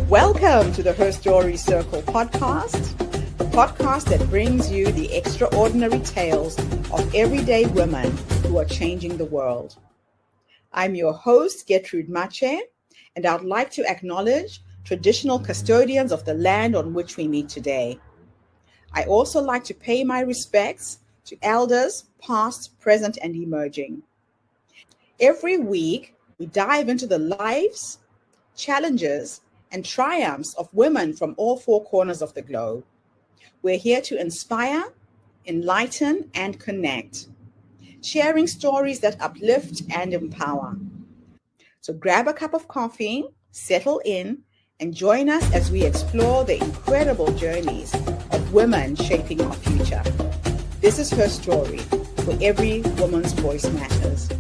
Welcome to the Her Story Circle podcast, the podcast that brings you the extraordinary tales of everyday women who are changing the world. I'm your host, Gertrude Mache, and I'd like to acknowledge traditional custodians of the land on which we meet today. I also like to pay my respects to elders, past, present, and emerging. Every week, we dive into the lives, challenges, and triumphs of women from all four corners of the globe. We're here to inspire, enlighten, and connect, sharing stories that uplift and empower. So grab a cup of coffee, settle in, and join us as we explore the incredible journeys of women shaping our future. This is Her Story, where every woman's voice matters.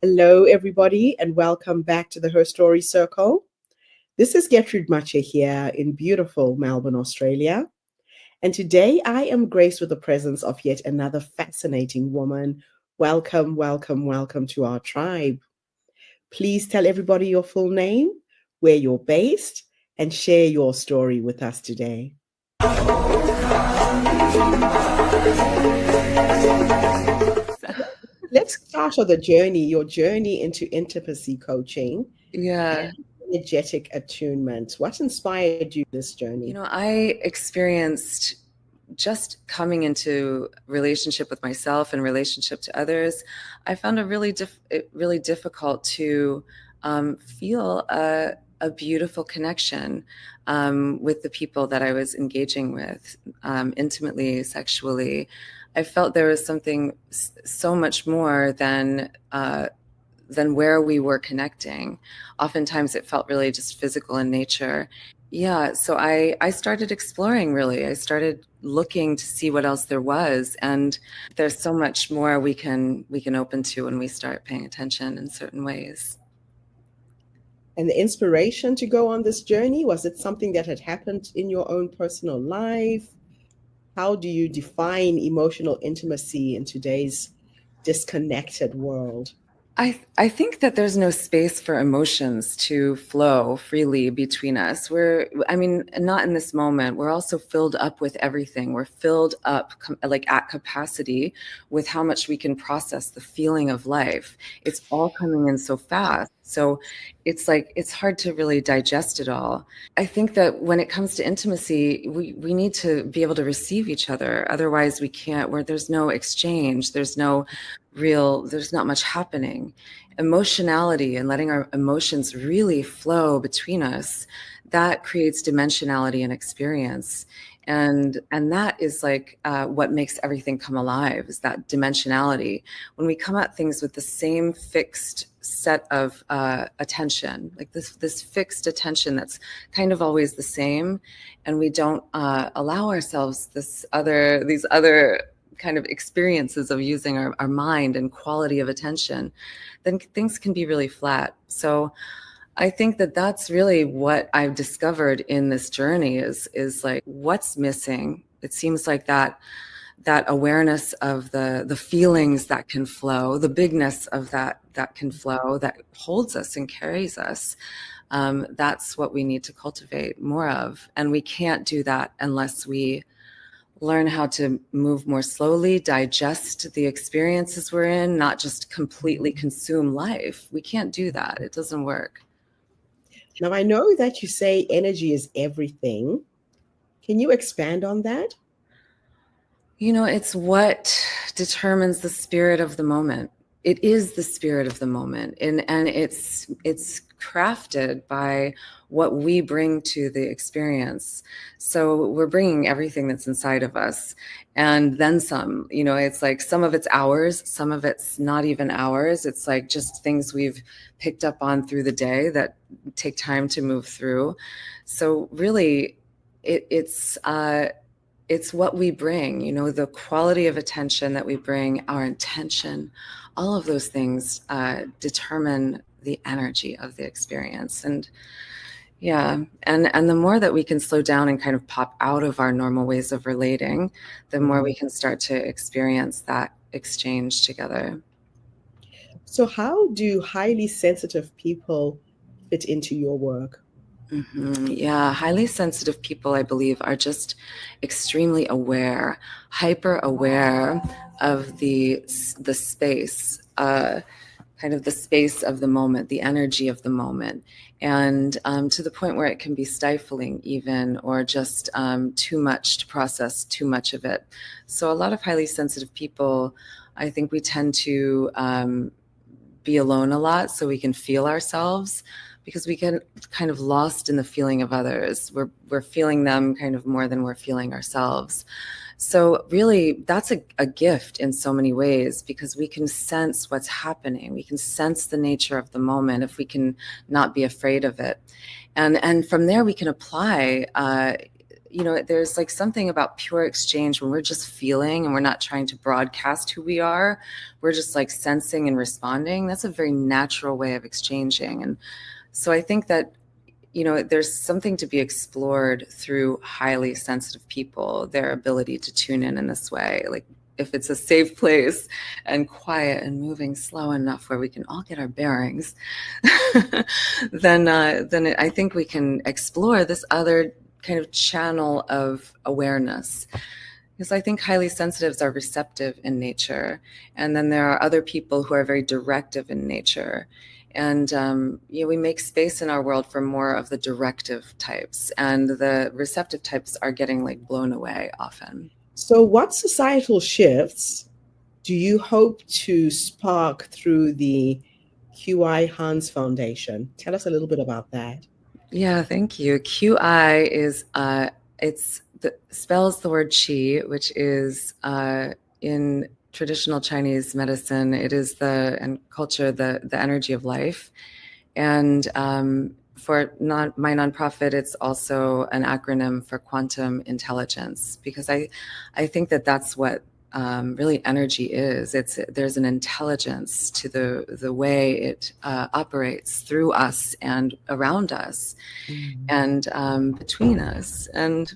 Hello, everybody, and welcome back to the Her Story Circle. This is Gertrude Mache here in beautiful Melbourne, Australia. And today I am graced with the presence of yet another fascinating woman. Welcome, welcome, welcome to our tribe. Please tell everybody your full name, where you're based, and share your story with us today. Let's start with your journey into intimacy coaching. Yeah. Energetic attunement. What inspired you this journey? I experienced just coming into relationship with myself and relationship to others. I found it really difficult to feel a beautiful connection with the people that I was engaging with, intimately, sexually. I felt there was something so much more than where we were connecting. Oftentimes it felt really just physical in nature. Yeah, so I started exploring, really. I started looking to see what else there was. And there's so much more we can open to when we start paying attention in certain ways. And the inspiration to go on this journey, was it something that had happened in your own personal life? How do you define emotional intimacy in today's disconnected world? I think that there's no space for emotions to flow freely between us. Not in this moment. We're also filled up with everything. We're filled up at capacity with how much we can process the feeling of life. It's all coming in so fast. So it's hard to really digest it all. I think that when it comes to intimacy, we need to be able to receive each other. Otherwise we can't, where there's no exchange, there's not much happening. Emotionality and letting our emotions really flow between us, that creates dimensionality and experience. And that is what makes everything come alive, is that dimensionality. When we come at things with the same fixed set of attention, like this fixed attention that's kind of always the same, and we don't allow ourselves these other kind of experiences of using our mind and quality of attention, then things can be really flat. So I think that that's really what I've discovered in this journey is like what's missing. It seems like that awareness of the feelings that can flow, the bigness of that can flow, that holds us and carries us. That's what we need to cultivate more of. And we can't do that unless we learn how to move more slowly, digest the experiences we're in, not just completely consume life. We can't do that. It doesn't work. Now, I know that you say energy is everything. Can you expand on that? It's what determines the spirit of the moment. It is the spirit of the moment. And it's crafted by what we bring to the experience. So we're bringing everything that's inside of us and then some. It's like some of it's ours, some of it's not even ours. It's like just things we've picked up on through the day that take time to move through. So really it's what we bring, the quality of attention that we bring, our intention, all of those things determine the energy of the experience. And yeah, and the more that we can slow down and kind of pop out of our normal ways of relating, the more we can start to experience that exchange together. So how do highly sensitive people fit into your work? Yeah, highly sensitive people, I believe, are just extremely aware, hyper aware of the space, kind of the space of the moment, the energy of the moment, and to the point where it can be stifling, even, or just too much to process, too much of it. So, a lot of highly sensitive people, I think, we tend to be alone a lot so we can feel ourselves, because we get kind of lost in the feeling of others. We're feeling them kind of more than we're feeling ourselves. So really, that's a gift in so many ways, because we can sense what's happening. We can sense the nature of the moment if we can not be afraid of it. And from there, we can apply, there's like something about pure exchange when we're just feeling and we're not trying to broadcast who we are. We're just like sensing and responding. That's a very natural way of exchanging. And so I think that, there's something to be explored through highly sensitive people, their ability to tune in this way. Like, if it's a safe place and quiet and moving slow enough where we can all get our bearings, then I think we can explore this other kind of channel of awareness. Because I think highly sensitives are receptive in nature. And then there are other people who are very directive in nature. And we make space in our world for more of the directive types, and the receptive types are getting like blown away often. So, what societal shifts do you hope to spark through the Qi Haus Foundation? Tell us a little bit about that. Yeah, thank you. QI is spells the word Qi, which is in traditional Chinese medicine, it is and culture, the energy of life. And for my nonprofit, it's also an acronym for quantum intelligence, because I think that that's what really energy is. There's an intelligence to the way it operates through us and around us, and between us. And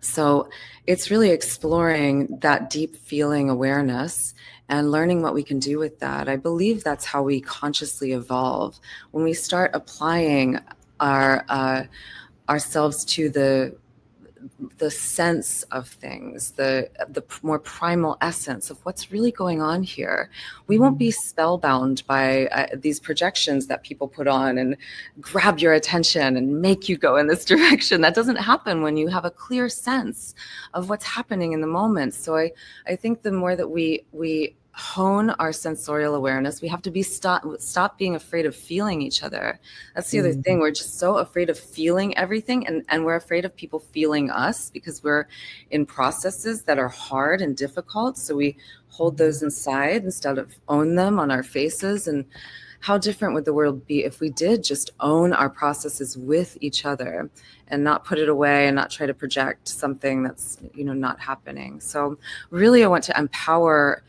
so it's really exploring that deep feeling awareness and learning what we can do with that. I believe that's how we consciously evolve. When we start applying ourselves to the sense of things, the more primal essence of what's really going on here, we won't be spellbound by these projections that people put on and grab your attention and make you go in this direction. That doesn't happen when you have a clear sense of what's happening in the moment. So I think the more that we hone our sensorial awareness, we have to stop being afraid of feeling each other. That's the other thing. We're just so afraid of feeling everything, and we're afraid of people feeling us because we're in processes that are hard and difficult. So we hold those inside instead of own them on our faces. And how different would the world be if we did just own our processes with each other and not put it away and not try to project something that's not happening. So really, I want to empower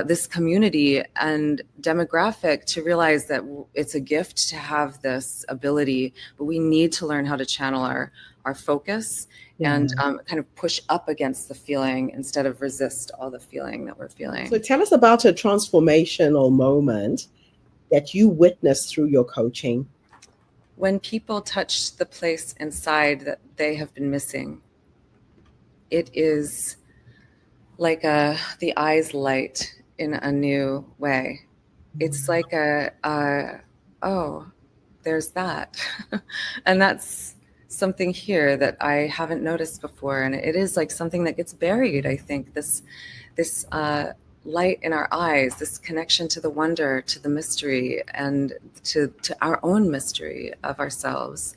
this community and demographic to realize that it's a gift to have this ability, but we need to learn how to channel our focus and kind of push up against the feeling instead of resist all the feeling that we're feeling. So tell us about a transformational moment that you witnessed through your coaching. When people touch the place inside that they have been missing, it is like the eyes light in a new way. It's like oh, there's that. And that's something here that I haven't noticed before. And it is like something that gets buried, I think, this light in our eyes, this connection to the wonder, to the mystery, and to our own mystery of ourselves.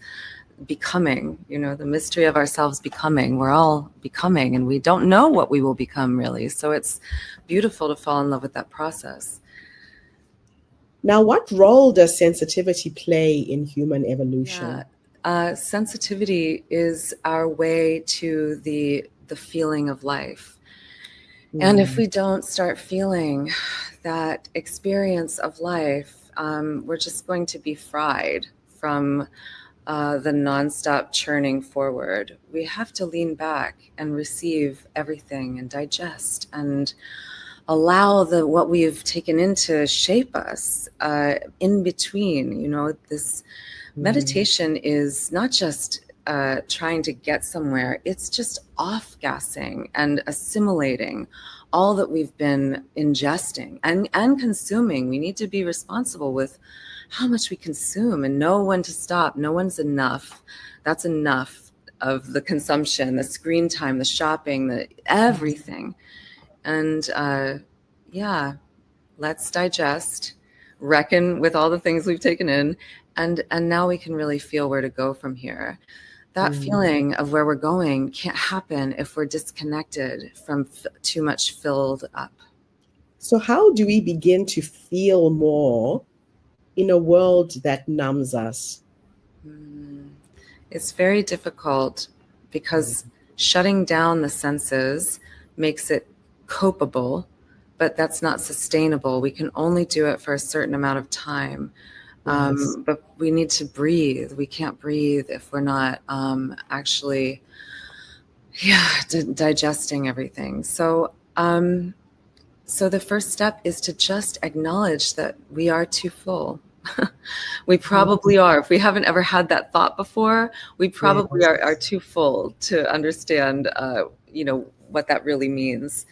Becoming, the mystery of ourselves becoming. We're all becoming, and we don't know what we will become, really. So it's beautiful to fall in love with that process. Now, what role does sensitivity play in human evolution? Sensitivity is our way to the feeling of life. And if we don't start feeling that experience of life, we're just going to be fried from the nonstop churning forward. We have to lean back and receive everything and digest and allow what we've taken in to shape us in between, this Meditation is not just trying to get somewhere, it's just off-gassing and assimilating all that we've been ingesting and consuming. We need to be responsible with how much we consume and know when to stop. No one's enough. That's enough of the consumption, the screen time, the shopping, the everything. And let's digest, reckon with all the things we've taken in, and now we can really feel where to go from here. That feeling of where we're going can't happen if we're disconnected from too much filled up. So how do we begin to feel more in a world that numbs us? It's very difficult because shutting down the senses makes it copeable, but that's not sustainable. We can only do it for a certain amount of time. But we need to breathe. We can't breathe if we're not actually digesting everything. So the first step is to just acknowledge that we are too full. We probably are. If we haven't ever had that thought before, we probably are too full to understand what that really means.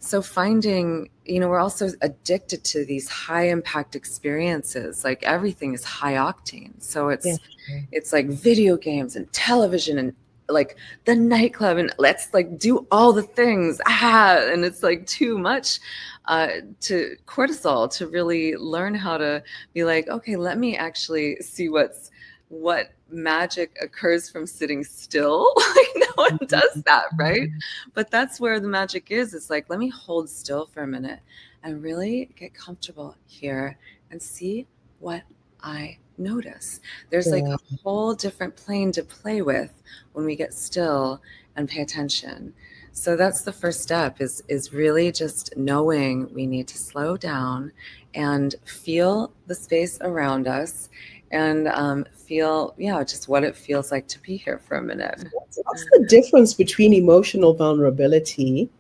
So finding, we're also addicted to these high impact experiences. Like everything is high octane. So it's like video games and television and like the nightclub and let's like do all the things. And it's like too much to cortisol to really learn how to be like, okay, let me actually see what magic occurs from sitting still. Like no one does that, right? But that's where the magic is. It's like, let me hold still for a minute and really get comfortable here and see what I notice. There's like a whole different plane to play with when we get still and pay attention. So that's the first step is really just knowing we need to slow down and feel the space around us and feel, just what it feels like to be here for a minute. What's the difference between emotional vulnerability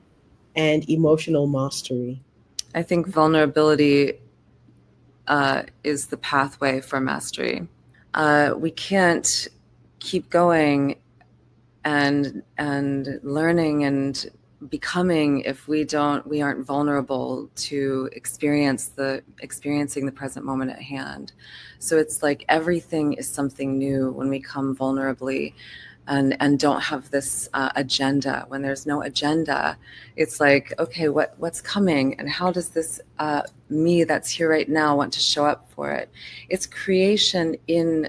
and emotional mastery? I think vulnerability is the pathway for mastery. We can't keep going and learning and becoming if we aren't vulnerable to experiencing the present moment at hand. So it's like everything is something new when we come vulnerably and don't have this agenda. When there's no agenda, it's like, okay, what's coming and how does this me that's here right now want to show up for it? It's creation in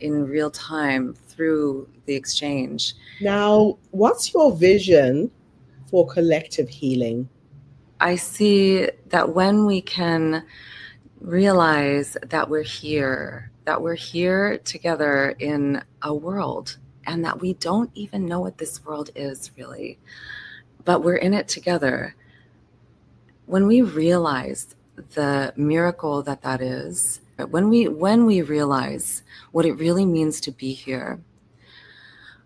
real time through the exchange. Now, what's your vision for collective healing? I see that when we can realize that we're here together in a world, and that we don't even know what this world is really, but we're in it together. When we realize the miracle that is, when we realize what it really means to be here,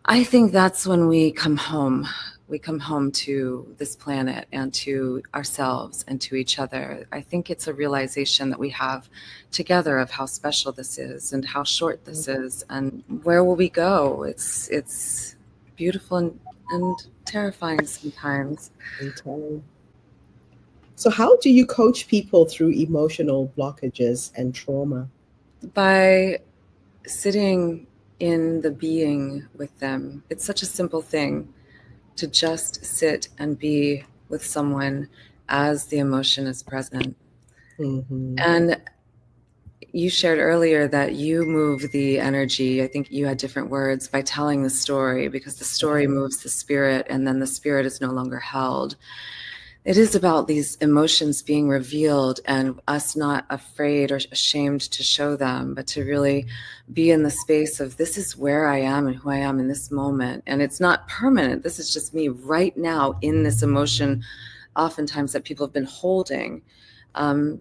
I think that's when we come home. We come home to this planet and to ourselves and to each other. I think it's a realization that we have together of how special this is and how short this is and where will we go. It's beautiful and terrifying sometimes. So how do you coach people through emotional blockages and trauma? By sitting in the being with them. It's such a simple thing to just sit and be with someone as the emotion is present. And you shared earlier that you move the energy, I think you had different words, by telling the story, because the story moves the spirit and then the spirit is no longer held. It is about these emotions being revealed and us not afraid or ashamed to show them, but to really be in the space of this is where I am and who I am in this moment. And it's not permanent. This is just me right now in this emotion, oftentimes that people have been holding.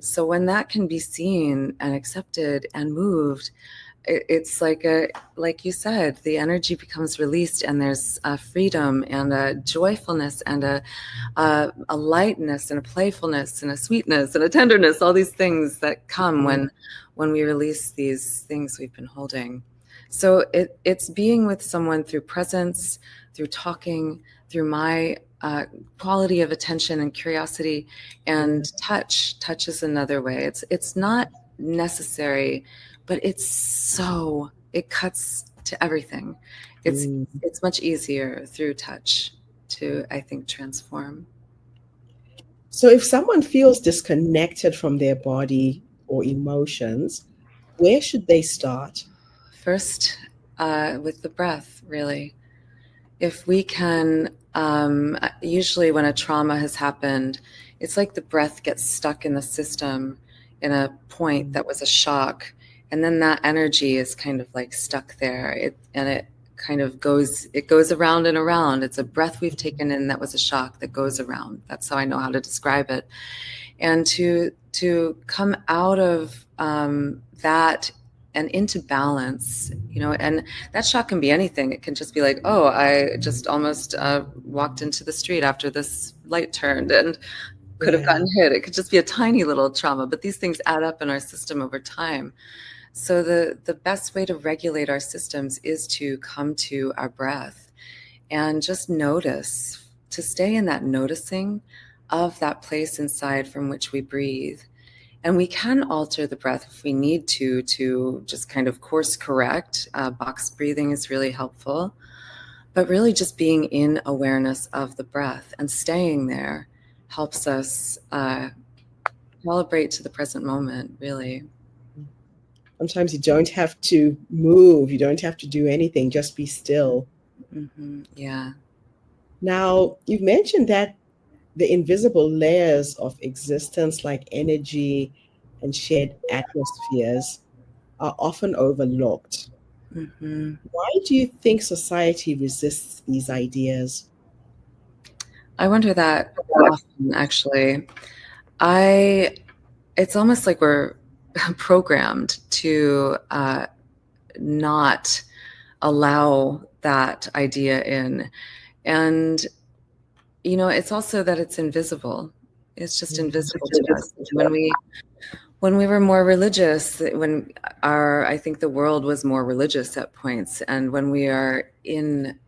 So when that can be seen and accepted and moved, it's like you said, the energy becomes released and there's a freedom and a joyfulness and a lightness and a playfulness and a sweetness and a tenderness, all these things that come when we release these things we've been holding. So it's being with someone through presence, through talking, through my quality of attention and curiosity, and touch. Touch is another way. It's not necessary, but it cuts to everything. It's much easier through touch to, I think, transform. So if someone feels disconnected from their body or emotions, where should they start? First, with the breath, really. If we can, usually when a trauma has happened, it's like the breath gets stuck in the system in a point that was a shock. And then that energy is kind of like stuck there. It kind of goes around and around. It's a breath we've taken in that was a shock that goes around. That's how I know how to describe it. And to come out of that and into balance, and that shock can be anything. It can just be like, oh, I just almost walked into the street after this light turned and could have gotten hit. It could just be a tiny little trauma, but these things add up in our system over time. So the best way to regulate our systems is to come to our breath and just notice, to stay in that noticing of that place inside from which we breathe. And we can alter the breath if we need to just kind of course correct. Box breathing is really helpful. But really just being in awareness of the breath and staying there helps us calibrate to the present moment, really. Sometimes you don't have to move. You don't have to do anything. Just be still. Mm-hmm. Yeah. Now, you've mentioned that the invisible layers of existence, like energy and shared atmospheres, are often overlooked. Mm-hmm. Why do you think society resists these ideas? I wonder that often, actually. It's almost like we're programmed to not allow that idea in. And it's also that it's invisible. It's just invisible to us. When we were more religious, I think the world was more religious at points. And when we are in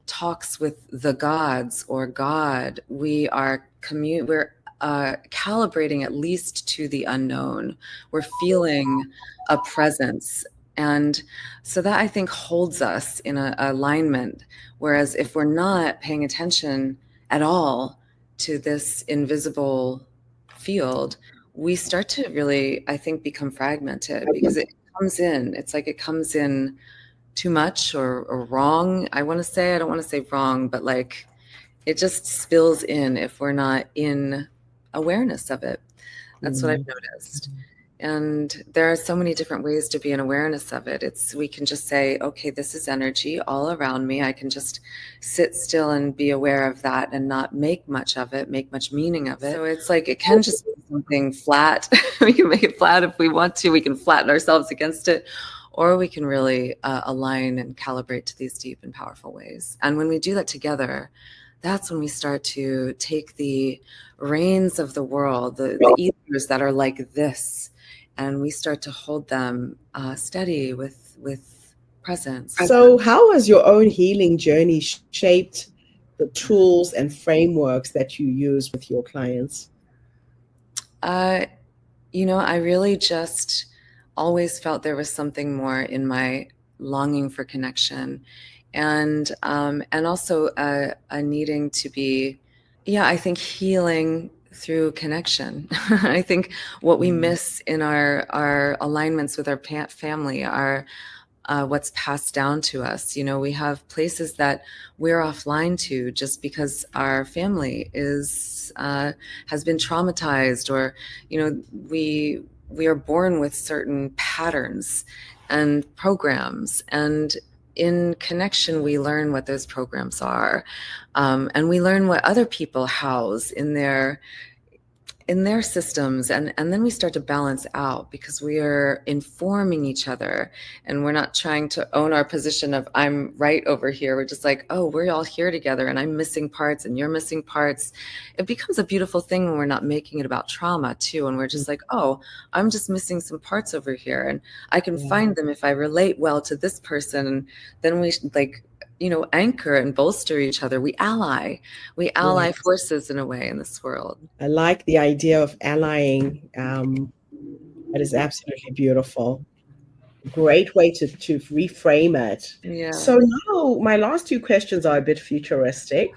talks with the gods or God, we're calibrating at least to the unknown. We're feeling a presence. And so that, I think, holds us in a alignment. Whereas if we're not paying attention at all to this invisible field, we start to really, I think, become fragmented because it comes in. It's like it comes in too much or wrong. I don't want to say wrong, but like it just spills in if we're not in awareness of it. That's what I've noticed. And there are so many different ways to be in awareness of it. We can just say, okay, this is energy all around me. I can just sit still and be aware of that and not make much of it, make much meaning of it. So it's like, it can just be something flat. We can make it flat if we want to. We can flatten ourselves against it, or we can really align and calibrate to these deep and powerful ways. And when we do that together, that's when we start to take the reins of the world, the ethers that are like this, and we start to hold them steady with presence. So how has your own healing journey shaped the tools and frameworks that you use with your clients? I really just always felt there was something more in my longing for connection, and also a needing to be, I think, healing through connection. I think what we miss in our alignments with our family are what's passed down to us. We have places that we're offline to just because our family has been traumatized, or we are born with certain patterns and programs, and in connection we learn what those programs are, and we learn what other people house in their in their systems, and then we start to balance out because we are informing each other, and we're not trying to own our position of I'm right over here. We're just like, oh, we're all here together, and I'm missing parts and you're missing parts. It becomes a beautiful thing when we're not making it about trauma too, and we're just like, oh, I'm just missing some parts over here, and I can find them if I relate well to this person. And then we anchor and bolster each other. We ally forces in a way in this world. I like the idea of allying. That is absolutely beautiful. Great way to reframe it. Yeah. So now my last two questions are a bit futuristic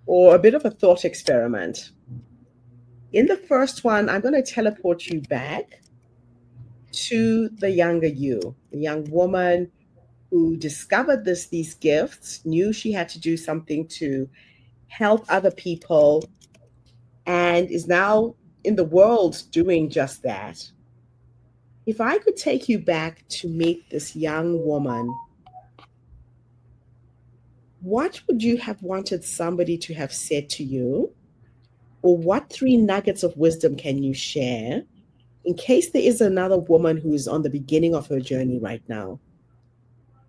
or a bit of a thought experiment. In the first one, I'm going to teleport you back to the younger you, the young woman who discovered these gifts, knew she had to do something to help other people, and is now in the world doing just that. If I could take you back to meet this young woman, what would you have wanted somebody to have said to you? Or what 3 nuggets of wisdom can you share in case there is another woman who is on the beginning of her journey right now?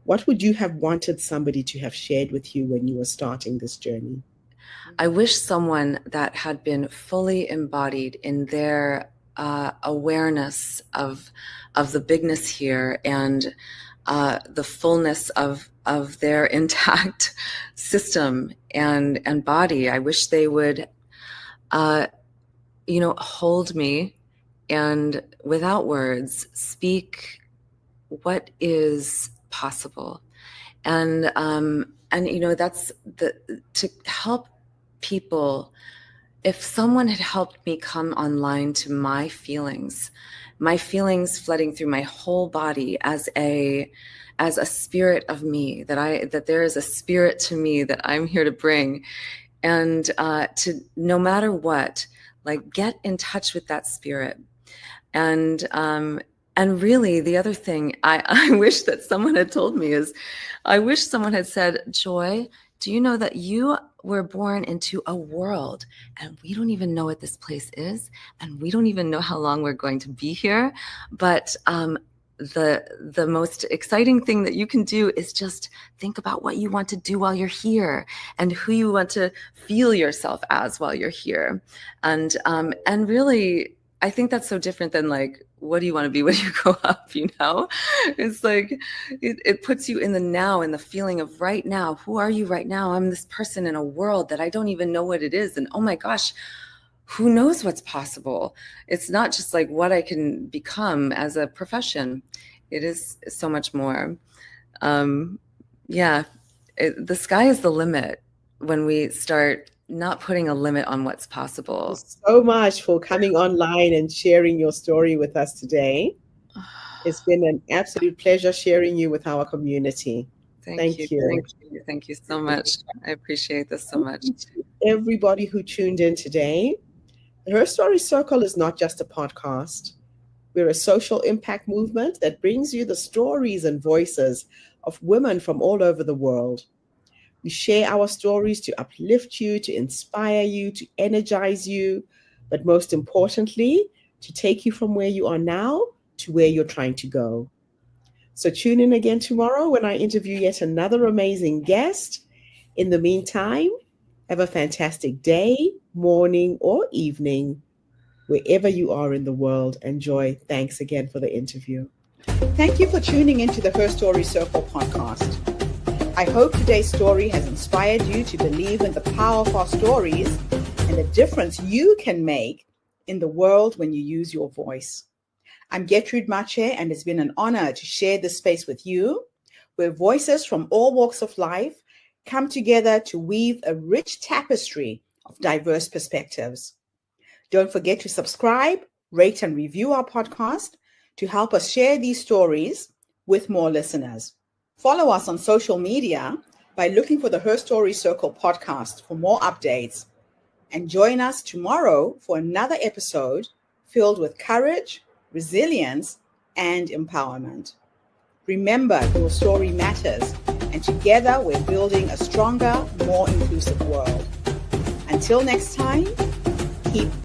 What would you have wanted somebody to have shared with you when you were starting this journey? I wish someone that had been fully embodied in their awareness of the bigness here and the fullness of their intact system and body. I wish they would, hold me and without words speak what is possible. And that's to help people. If someone had helped me come online to my feelings flooding through my whole body as a spirit of me, that there is a spirit to me that I'm here to bring, and to no matter what, like get in touch with that spirit. And really, the other thing I wish that someone had told me is, I wish someone had said, Joy, do you know that you were born into a world and we don't even know what this place is, and we don't even know how long we're going to be here. But the most exciting thing that you can do is just think about what you want to do while you're here and who you want to feel yourself as while you're here. And really, I think that's so different than like, what do you want to be when you grow up? It's like, it puts you in the now, in the feeling of right now. Who are you right now? I'm this person in a world that I don't even know what it is. And oh my gosh, who knows what's possible? It's not just like what I can become as a profession. It is so much more. The sky is the limit when we start not putting a limit on what's possible. Thank you so much for coming online and sharing your story with us today. It's been an absolute pleasure sharing you with our community. Thank you. Thank you so much. I appreciate this so much. Everybody who tuned in today. The Her Story Circle is not just a podcast. We're a social impact movement that brings you the stories and voices of women from all over the world. We share our stories to uplift you, to inspire you, to energize you, but most importantly, to take you from where you are now to where you're trying to go. So tune in again tomorrow when I interview yet another amazing guest. In the meantime, have a fantastic day, morning, or evening, wherever you are in the world. Enjoy. Thanks again for the interview. Thank you for tuning into the Her Story Circle podcast. I hope today's story has inspired you to believe in the power of our stories and the difference you can make in the world when you use your voice. I'm Gertrude Mache, and it's been an honor to share this space with you, where voices from all walks of life come together to weave a rich tapestry of diverse perspectives. Don't forget to subscribe, rate, and review our podcast to help us share these stories with more listeners. Follow us on social media by looking for the Her Story Circle podcast for more updates. And join us tomorrow for another episode filled with courage, resilience, and empowerment. Remember, your story matters, and together we're building a stronger, more inclusive world. Until next time, keep